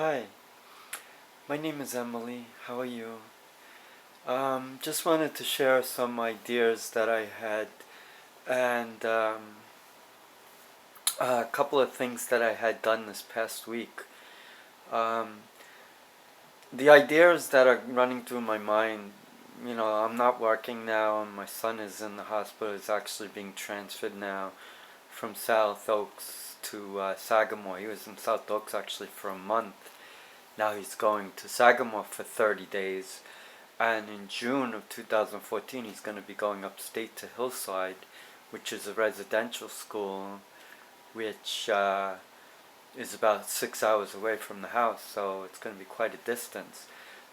Hi, my name is Emily. How are you? Just wanted to share some ideas that I had and a couple of things that I had done this past week. Um, the ideas that are running through my mind, I'm not working now, and my son is in the hospital. He's actually being transferred now from South Oaks to Sagamore. He was in South Oaks actually for a month. Now he's going to Sagamore for 30 days. And in June of 2014, he's going to be going upstate to Hillside, which is a residential school, which is about 6 hours away from the house, so it's going to be quite a distance.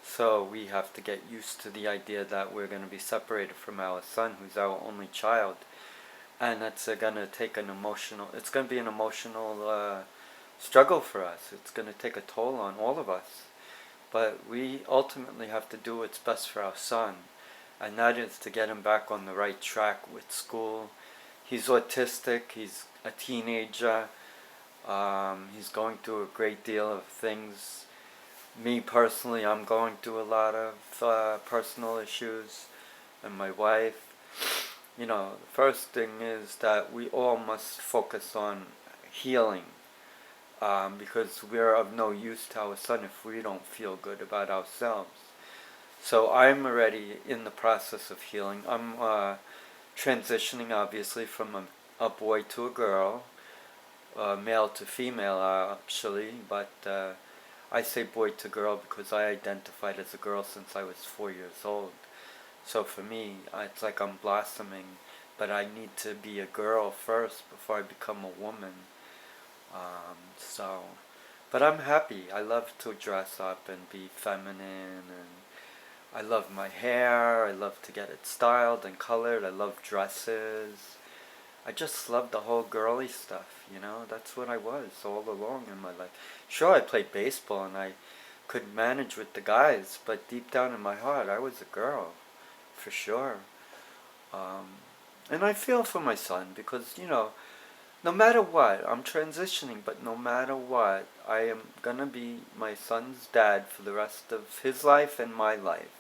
So we have to get used to the idea that we're going to be separated from our son, who's our only child, and that's going to take it's going to be an emotional struggle for us. It's going to take a toll on all of us. But we ultimately have to do what's best for our son, and that is to get him back on the right track with school. He's autistic, he's a teenager, he's going through a great deal of things. Me personally, I'm going through a lot of personal issues, and my wife. The first thing is that we all must focus on healing, because we're of no use to our son if we don't feel good about ourselves. So I'm already in the process of healing. I'm transitioning, obviously, from a boy to a girl, male to female, actually, but I say boy to girl because I identified as a girl since I was 4 years old. So for me, it's like I'm blossoming, but I need to be a girl first before I become a woman. So, but I'm happy. I love to dress up and be feminine, and I love my hair. I love to get it styled and colored. I love dresses. I just love the whole girly stuff. That's what I was all along in my life. Sure, I played baseball and I could manage with the guys, but deep down in my heart, I was a girl, for sure. Um, and I feel for my son because, no matter what, I'm transitioning, but no matter what, I am gonna be my son's dad for the rest of his life and my life.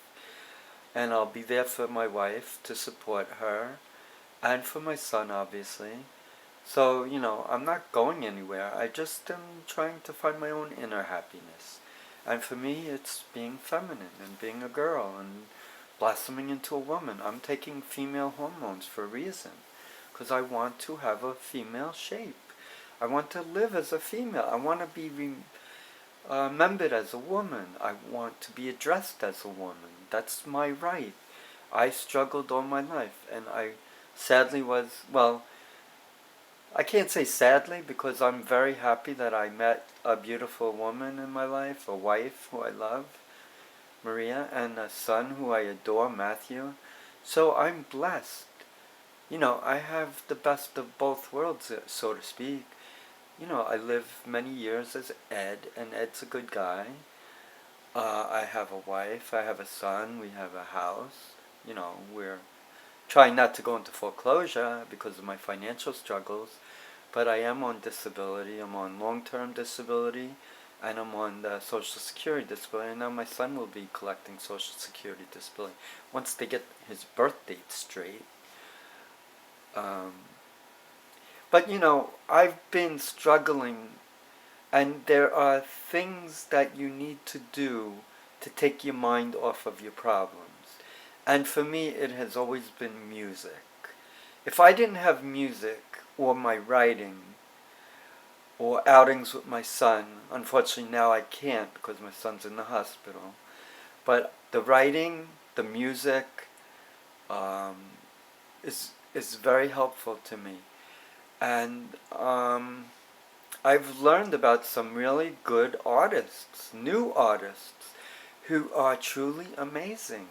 And I'll be there for my wife to support her, and for my son, obviously. So, I'm not going anywhere. I just am trying to find my own inner happiness. And for me, it's being feminine and being a girl and blossoming into a woman. I'm taking female hormones for a reason, because I want to have a female shape. I want to live as a female. I want to be remembered as a woman. I want to be addressed as a woman. That's my right. I struggled all my life, and I sadly I can't say sadly, because I'm very happy that I met a beautiful woman in my life, a wife who I love, Maria, and a son who I adore, Matthew. So I'm blessed. I have the best of both worlds, so to speak. I lived many years as Ed, and Ed's a good guy. I have a wife, I have a son, we have a house. We're trying not to go into foreclosure because of my financial struggles, but I am on disability. I'm on long-term disability, and I'm on the Social Security disability, and now my son will be collecting Social Security disability once they get his birth date straight. But I've been struggling, and there are things that you need to do to take your mind off of your problems. And for me, it has always been music. If I didn't have music, or my writing, or outings with my son, unfortunately now I can't because my son's in the hospital, but the writing, the music, is very helpful to me. And I've learned about some really good artists, new artists, who are truly amazing.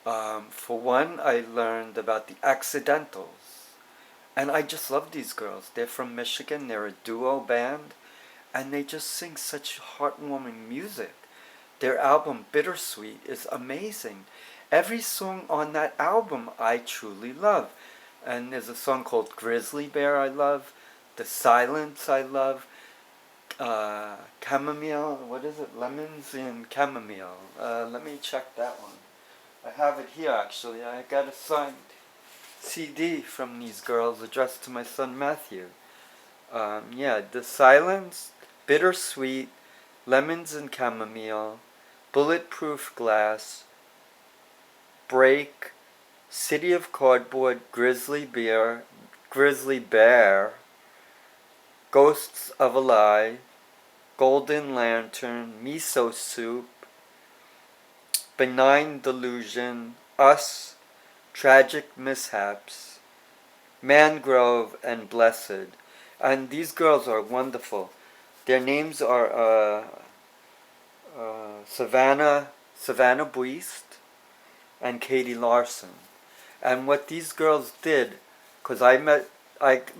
For one, I learned about the Accidentals, and I just love these girls. They're from Michigan, they're a duo band, and they just sing such heartwarming music. Their album, Bittersweet, is amazing. Every song on that album I truly love. And there's a song called Grizzly Bear I love, The Silence I love. chamomile, what is it? Lemons and chamomile. Let me check that one. I have it here actually. I got a signed CD from these girls addressed to my son Matthew. Yeah, The Silence, Bittersweet, Lemons and Chamomile, Bulletproof Glass, Break, City of Cardboard, Grizzly Bear, Ghosts of a Lie, Golden Lantern, Miso Soup, Benign Delusion, Us, Tragic Mishaps, Mangrove, and Blessed. And these girls are wonderful. Their names are Savannah Buist and Katie Larson. And what these girls did, because I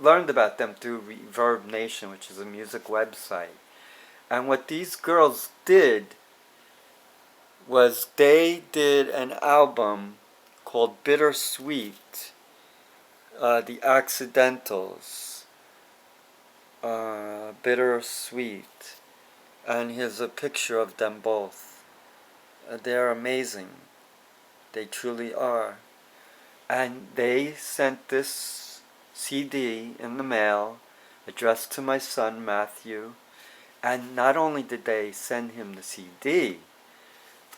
learned about them through Reverb Nation, which is a music website. And what these girls did was they did an album called Bittersweet, The Accidentals, Bittersweet, and here's a picture of them both. They're amazing. They truly are. And they sent this CD in the mail, addressed to my son Matthew, and not only did they send him the CD,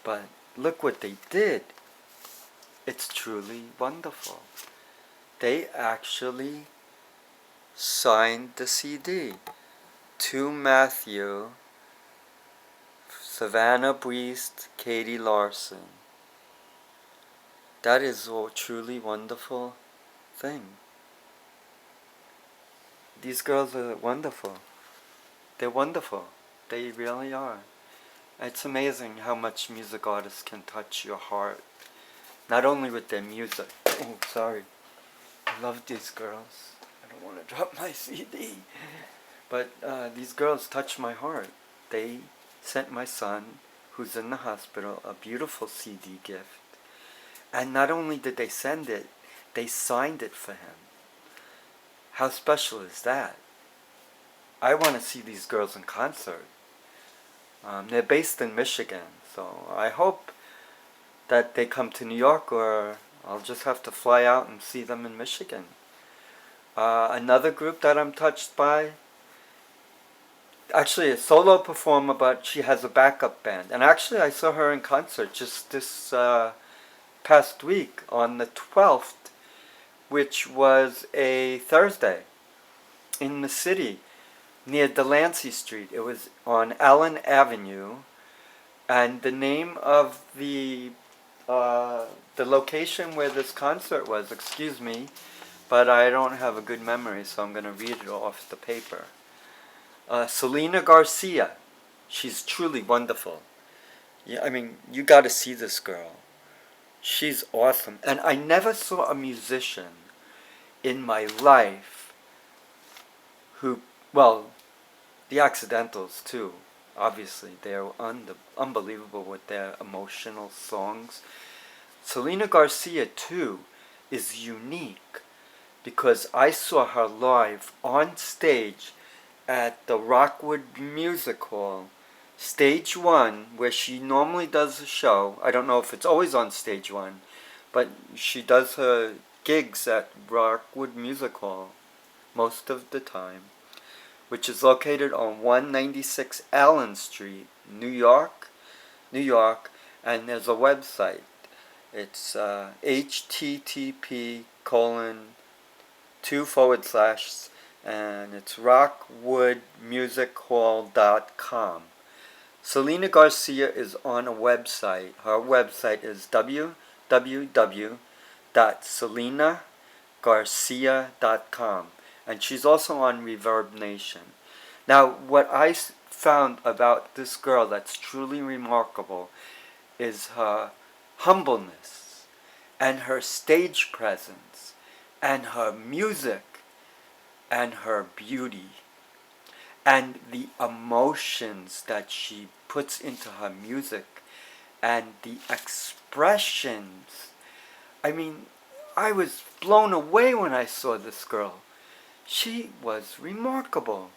but look what they did. It's truly wonderful. They actually signed the CD to Matthew, Savannah Buist, Katie Larson. That is a truly wonderful thing. These girls are wonderful. They're wonderful. They really are. It's amazing how much music artists can touch your heart. Not only with their music. Oh, sorry. I love these girls. I don't want to drop my CD. But these girls touch my heart. They sent my son, who's in the hospital, a beautiful CD gift. And not only did they send it, they signed it for him. How special is that? I want to see these girls in concert. They're based in Michigan, so I hope that they come to New York, or I'll just have to fly out and see them in Michigan. Another group that I'm touched by, actually a solo performer, but she has a backup band. And actually I saw her in concert just this past week on the 12th, which was a Thursday, in the city near Delancey Street. It was on Allen Avenue, and the name of the location where this concert was, excuse me, but I don't have a good memory, so I'm going to read it off the paper. Selena Garcia. She's truly wonderful. Yeah, I mean, you got to see this girl. She's awesome. And I never saw a musician in my life who, well, the Accidentals too, obviously. They're unbelievable with their emotional songs. Selena Garcia too is unique because I saw her live on stage at the Rockwood Music Hall, Stage 1, where she normally does a show. I don't know if it's always on Stage 1, but she does her gigs at Rockwood Music Hall most of the time, which is located on 196 Allen Street, New York, and there's a website. It's http:// and it's rockwoodmusichall.com. Selena Garcia is on a website. Her website is www.selenagarcia.com, and she's also on Reverb Nation. Now, what I found about this girl that's truly remarkable is her humbleness and her stage presence and her music and her beauty and the emotions that she puts into her music and the expressions. I mean, I was blown away when I saw this girl. She was remarkable.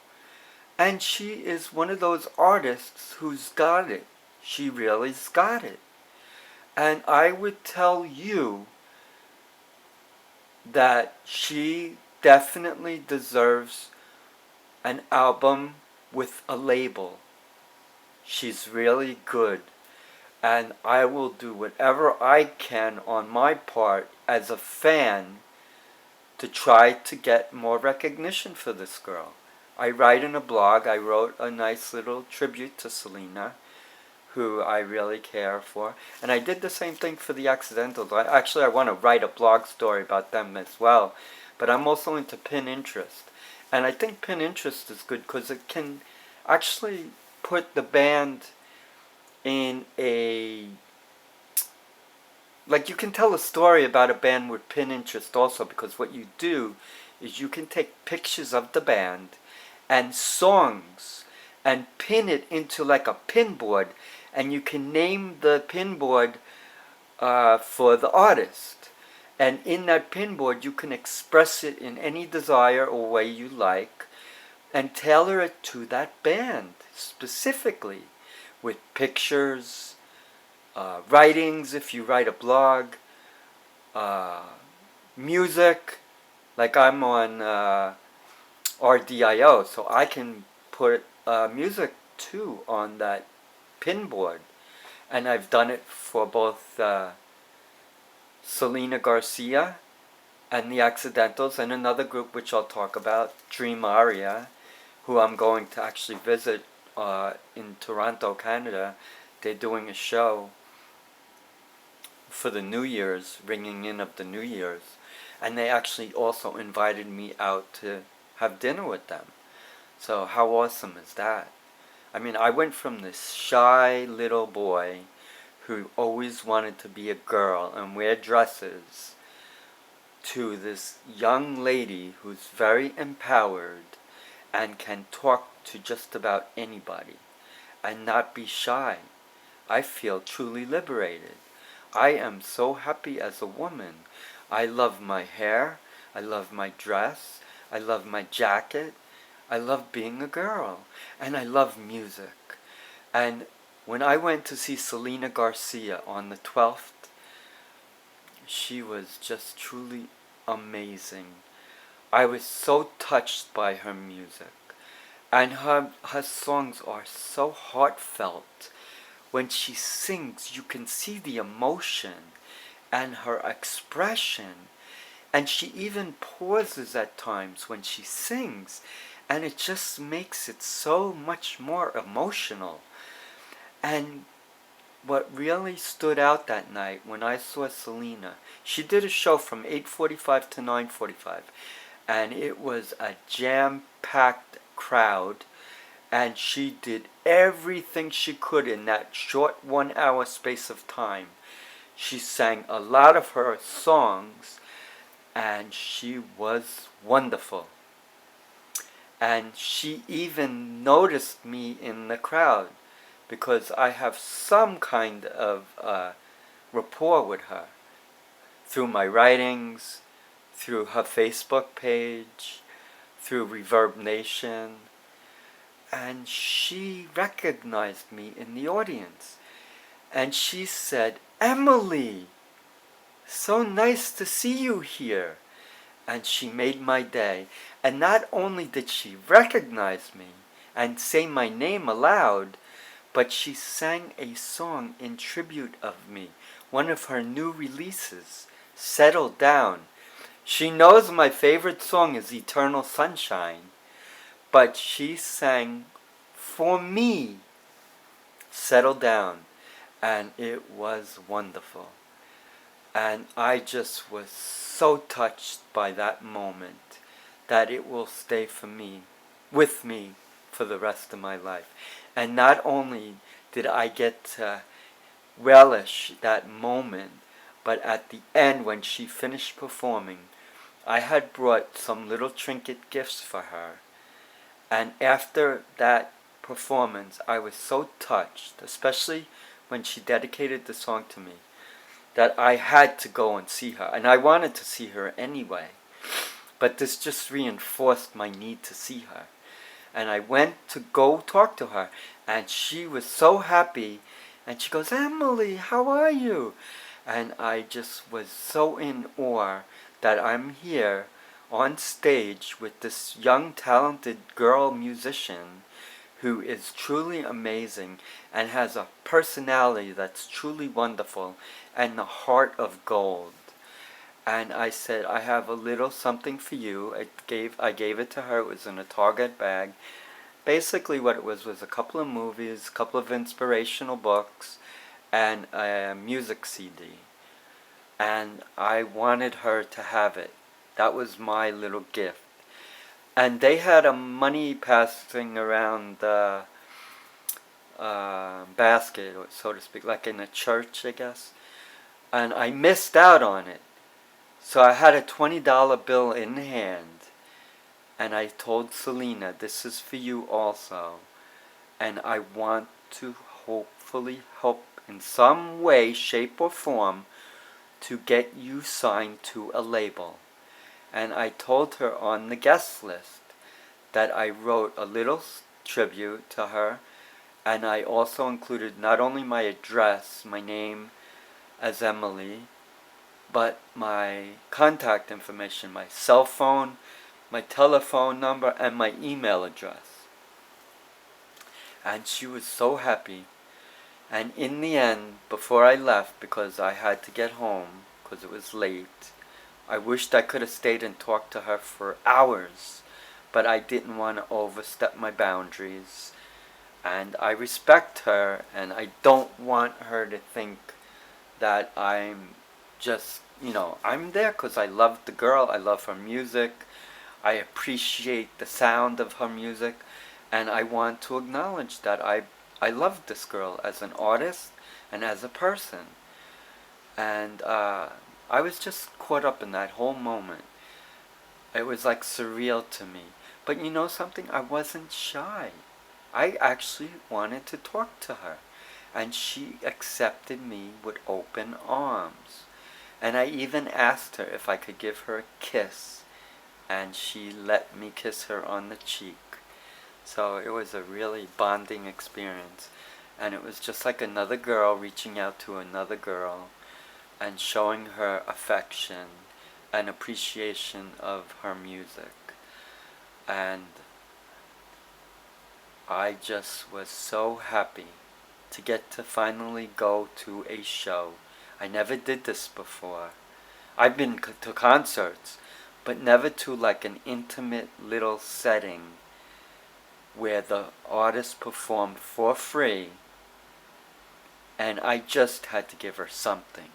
And she is one of those artists who's got it. She really's got it. And I would tell you that she definitely deserves an album with a label. She's really good. And I will do whatever I can on my part as a fan to try to get more recognition for this girl. I write in a blog. I wrote a nice little tribute to Selena, who I really care for. And I did the same thing for the Accidentals. I want to write a blog story about them as well. But I'm also into Pinterest. And I think Pinterest is good because it can actually put the band in a... Like, you can tell a story about a band with Pinterest also, because what you do is you can take pictures of the band and songs and pin it into like a pinboard, and you can name the pinboard for the artist. And in that pinboard you can express it in any desire or way you like and tailor it to that band specifically, with pictures, writings if you write a blog, music. Like I'm on RDIO, so I can put music too on that pinboard. And I've done it for both Selena Garcia and the Accidentals, and another group which I'll talk about, Dream Aria, who I'm going to actually visit in Toronto, Canada. They're doing a show for the New Year's, ringing in of the New Year's, and they actually also invited me out to have dinner with them. So how awesome is that? I mean, I went from this shy little boy who always wanted to be a girl and wear dresses to this young lady who's very empowered and can talk to just about anybody and not be shy. I feel truly liberated. I am so happy as a woman. I love my hair. I love my dress. I love my jacket. I love being a girl. And I love music. And when I went to see Selena Garcia on the 12th, she was just truly amazing. I was so touched by her music. And her songs are so heartfelt. When she sings, you can see the emotion and her expression. And she even pauses at times when she sings. And it just makes it so much more emotional. And what really stood out that night when I saw Selena, she did a show from 8:45 to 9:45. And it was a jam-packed crowd. And she did everything she could in that short 1 hour space of time. She sang a lot of her songs, and she was wonderful. And she even noticed me in the crowd, because I have some kind of rapport with her through my writings, through her Facebook page, through Reverb Nation. And she recognized me in the audience. And she said, "Emily, so nice to see you here." And she made my day. And not only did she recognize me and say my name aloud, but she sang a song in tribute of me, one of her new releases, Settle Down. She knows my favorite song is Eternal Sunshine, but she sang for me Settle Down, and it was wonderful. And I just was so touched by that moment that it will stay with me for the rest of my life. And not only did I get to relish that moment, but at the end when she finished performing, I had brought some little trinket gifts for her. And after that performance, I was so touched, especially when she dedicated the song to me, that I had to go and see her. And I wanted to see her anyway, but this just reinforced my need to see her. And I went to go talk to her, and she was so happy, and she goes, "Emily, how are you?" And I just was so in awe that I'm here on stage with this young talented girl musician who is truly amazing and has a personality that's truly wonderful and the heart of gold. And I said, "I have a little something for you." I gave it to her. It was in a Target bag. Basically what it was a couple of movies, a couple of inspirational books, and a music CD. And I wanted her to have it. That was my little gift. And they had a money passing around the basket, or so to speak, like in a church, I guess. And I missed out on it. So I had a $20 bill in hand. And I told Selena, "This is for you also. And I want to hopefully help in some way, shape, or form to get you signed to a label." And I told her on the guest list that I wrote a little tribute to her, and I also included not only my address, my name as Emily, but my contact information, my cell phone, my telephone number, and my email address. And she was so happy. And in the end, before I left, because I had to get home, because it was late, I wished I could have stayed and talked to her for hours, but I didn't want to overstep my boundaries. And I respect her, and I don't want her to think that I'm just, I'm there because I love the girl, I love her music, I appreciate the sound of her music, and I want to acknowledge that I love this girl as an artist and as a person. And I was just caught up in that whole moment. It was like surreal to me. But you know something? I wasn't shy. I actually wanted to talk to her. And she accepted me with open arms. And I even asked her if I could give her a kiss. And she let me kiss her on the cheek. So it was a really bonding experience. And it was just like another girl reaching out to another girl and showing her affection and appreciation of her music. And I just was so happy to get to finally go to a show. I never did this before. I've been to concerts, but never to like an intimate little setting where the artist performed for free, and I just had to give her something.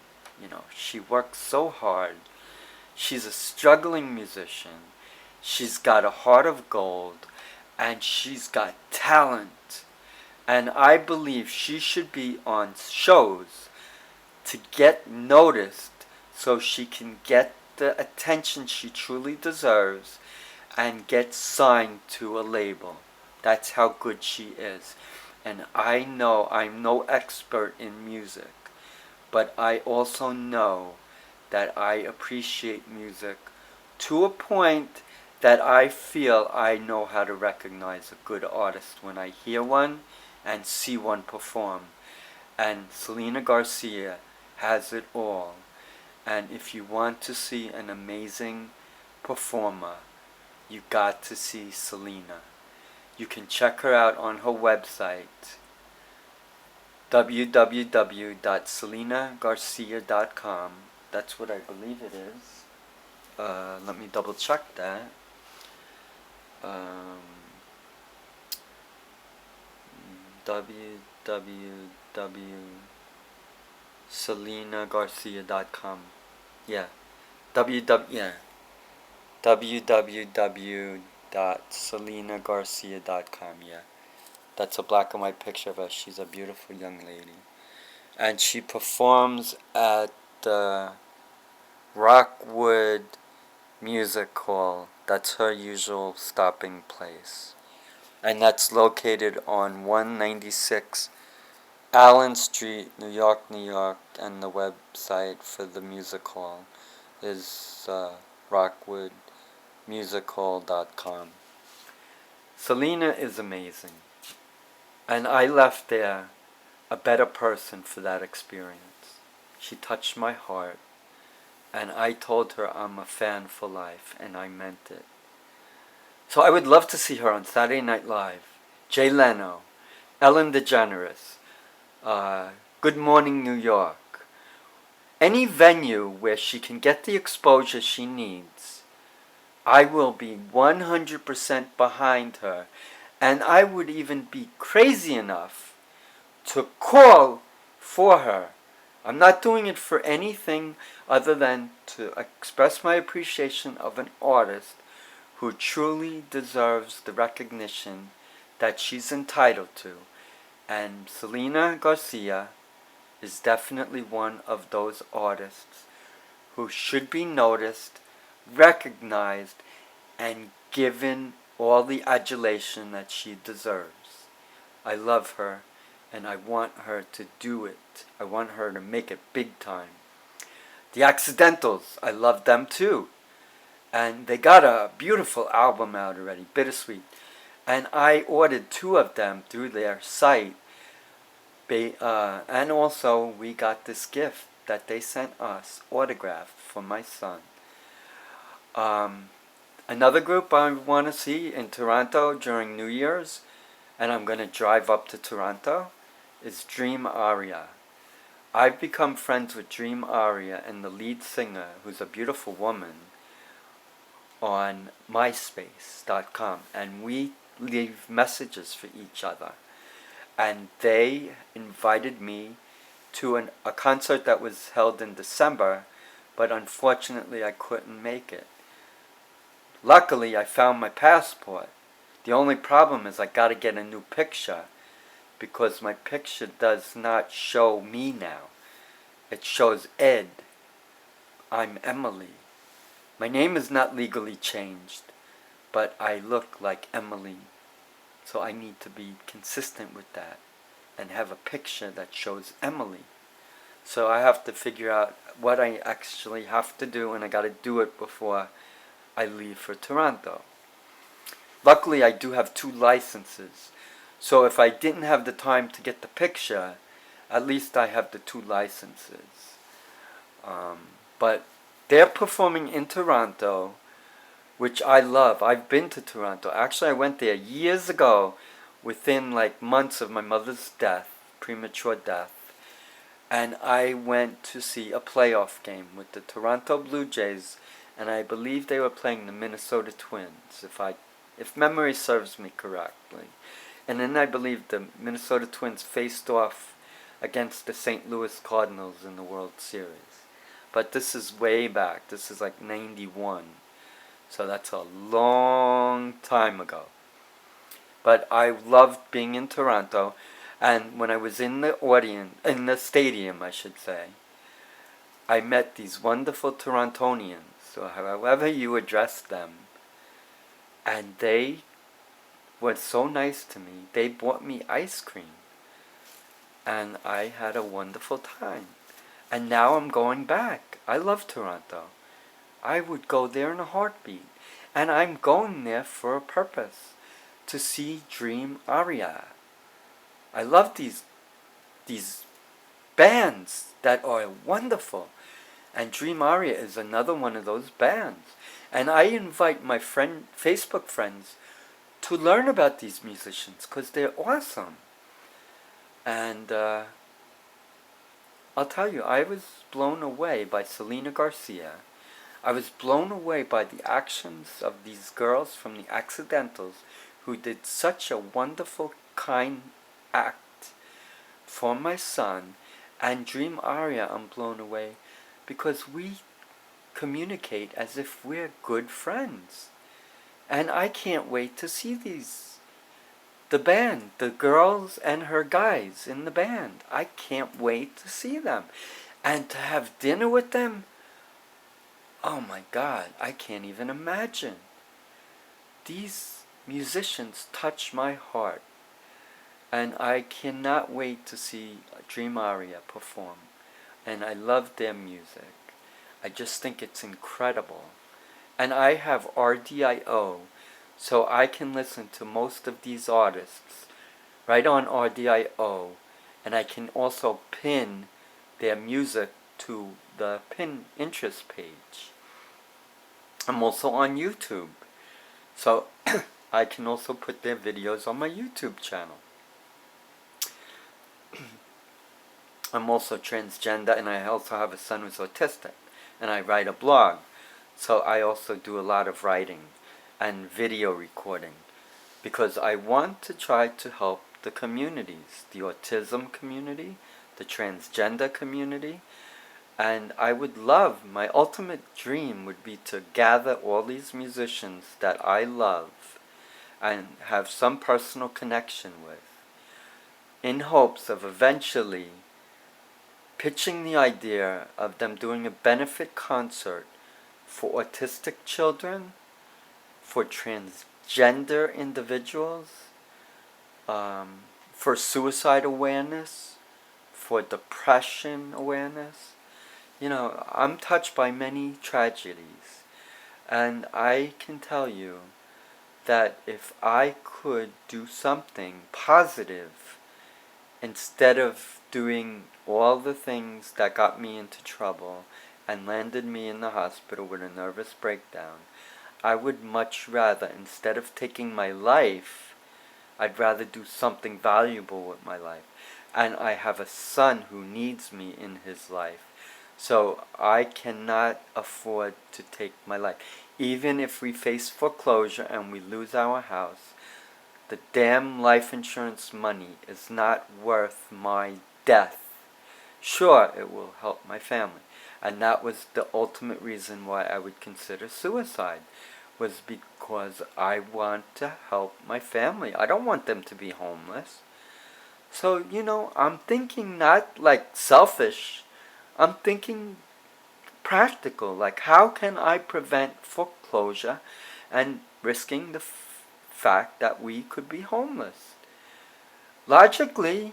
She works so hard. She's a struggling musician. She's got a heart of gold, and she's got talent. And I believe she should be on shows to get noticed so she can get the attention she truly deserves and get signed to a label. That's how good she is. And I know I'm no expert in music, but I also know that I appreciate music to a point that I feel I know how to recognize a good artist when I hear one and see one perform. And Selena Garcia has it all. And if you want to see an amazing performer, you got to see Selena. You can check her out on her website, www.selenagarcia.com. That's what I believe it is. Let me double check that. www.selenagarcia.com. Yeah. www.selenagarcia.com. Yeah. That's a black and white picture of her. She's a beautiful young lady. And she performs at the Rockwood Music Hall. That's her usual stopping place. And that's located on 196 Allen Street, New York, New York. And the website for the music hall is rockwoodmusichall.com. Selena is amazing. And I left there a better person for that experience. She touched my heart. And I told her I'm a fan for life, and I meant it. So I would love to see her on Saturday Night Live, Jay Leno, Ellen DeGeneres, Good Morning New York. Any venue where she can get the exposure she needs, I will be 100% behind her. And I would even be crazy enough to call for her. I'm not doing it for anything other than to express my appreciation of an artist who truly deserves the recognition that she's entitled to. And Selena Garcia is definitely one of those artists who should be noticed, recognized, and given all the adulation that she deserves. I love her, and I want her to do it. I want her to make it big time. The Accidentals, I love them too. And they got a beautiful album out already, Bittersweet. And I ordered 2 of them through their site. And also we got this gift that they sent us, autographed for my son. Another group I want to see in Toronto during New Year's, and I'm going to drive up to Toronto, is Dream Aria. I've become friends with Dream Aria and the lead singer, who's a beautiful woman, on myspace.com, and we leave messages for each other. And they invited me to a concert that was held in December, but unfortunately I couldn't make it. Luckily, I found my passport. The only problem is I got to get a new picture, because my picture does not show me now. It shows Ed. I'm Emily. My name is not legally changed, but I look like Emily. So I need to be consistent with that and have a picture that shows Emily. So I have to figure out what I actually have to do, and I got to do it before I leave for Toronto. Luckily, I do have 2 licenses. So if I didn't have the time to get the picture, at least I have the 2 licenses. But they're performing in Toronto, which I love. I've been to Toronto. Actually, I went there years ago, within like months of my mother's death, premature death. And I went to see a playoff game with the Toronto Blue Jays, and I believe they were playing the Minnesota Twins, if memory serves me correctly. And then I believe the Minnesota Twins faced off against the St. Louis Cardinals in the World Series. But this is way back. This is like 91. So that's a long time ago. But I loved being in Toronto. And when I was in the stadium, I should say, I met these wonderful Torontonians, or however you address them. And they were so nice to me. They bought me ice cream. And I had a wonderful time. And now I'm going back. I love Toronto. I would go there in a heartbeat. And I'm going there for a purpose. To see Dream Aria. I love these bands that are wonderful. And Dream Aria is another one of those bands. And I invite my Facebook friends to learn about these musicians, because they're awesome. And I'll tell you, I was blown away by Selena Garcia. I was blown away by the actions of these girls from the Accidentals, who did such a wonderful, kind act for my son. And Dream Aria, I'm blown away because we communicate as if we're good friends. And I can't wait to see the band, the girls and her guys in the band. I can't wait to see them. And to have dinner with them, oh my God, I can't even imagine. These musicians touch my heart. And I cannot wait to see Dream Aria perform. And I love their music. I just think it's incredible. And I have RDIO, So I can listen to most of these artists right on RDIO, and I can also pin their music to the pin interest page. I'm also on YouTube, so I can also put their videos on my YouTube channel. I'm also transgender, and I also have a son who's autistic, and I write a blog. So I also do a lot of writing and video recording because I want to try to help the communities, the autism community, the transgender community, and I would love, my ultimate dream would be to gather all these musicians that I love and have some personal connection with, in hopes of eventually pitching the idea of them doing a benefit concert for autistic children, for transgender individuals, for suicide awareness, for depression awareness. You know, I'm touched by many tragedies, and I can tell you that if I could do something positive instead of doing all the things that got me into trouble and landed me in the hospital with a nervous breakdown, I would much rather, instead of taking my life, I'd rather do something valuable with my life. And I have a son who needs me in his life. So I cannot afford to take my life. Even if we face foreclosure and we lose our house, the damn life insurance money is not worth my death. Sure, it will help my family. And that was the ultimate reason why I would consider suicide, was because I want to help my family. I don't want them to be homeless. So, you know, I'm thinking not like selfish. I'm thinking practical. Like, how can I prevent foreclosure and risking the fact that we could be homeless? Logically,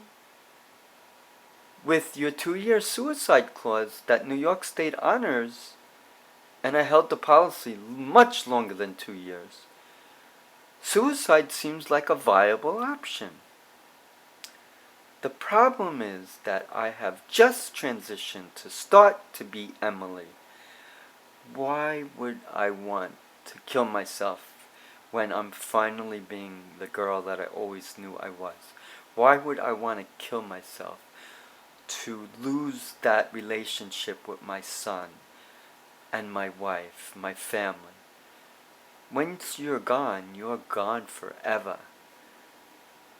with your 2-year suicide clause that New York State honors, and I held the policy much longer than 2 years, suicide seems like a viable option. The problem is that I have just transitioned to start to be Emily. Why would I want to kill myself when I'm finally being the girl that I always knew I was? Why would I want to kill myself to lose that relationship with my son and my wife, my family? Once you're gone forever.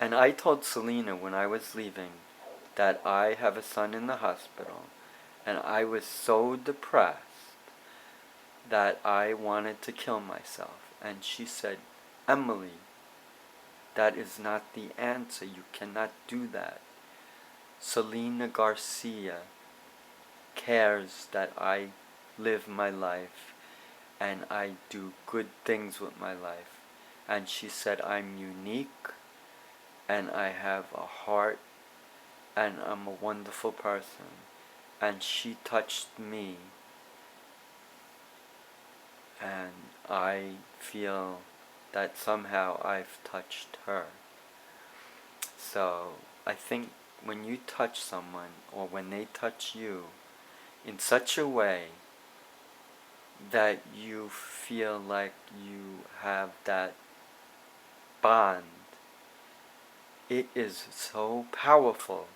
And I told Selena when I was leaving that I have a son in the hospital, and I was so depressed that I wanted to kill myself. And she said, Emily, that is not the answer. You cannot do that. Selena Garcia cares that I live my life and I do good things with my life. And she said, I'm unique, and I have a heart, and I'm a wonderful person. And she touched me, and I feel that somehow I've touched her. So I think when you touch someone, or when they touch you in such a way that you feel like you have that bond, it is so powerful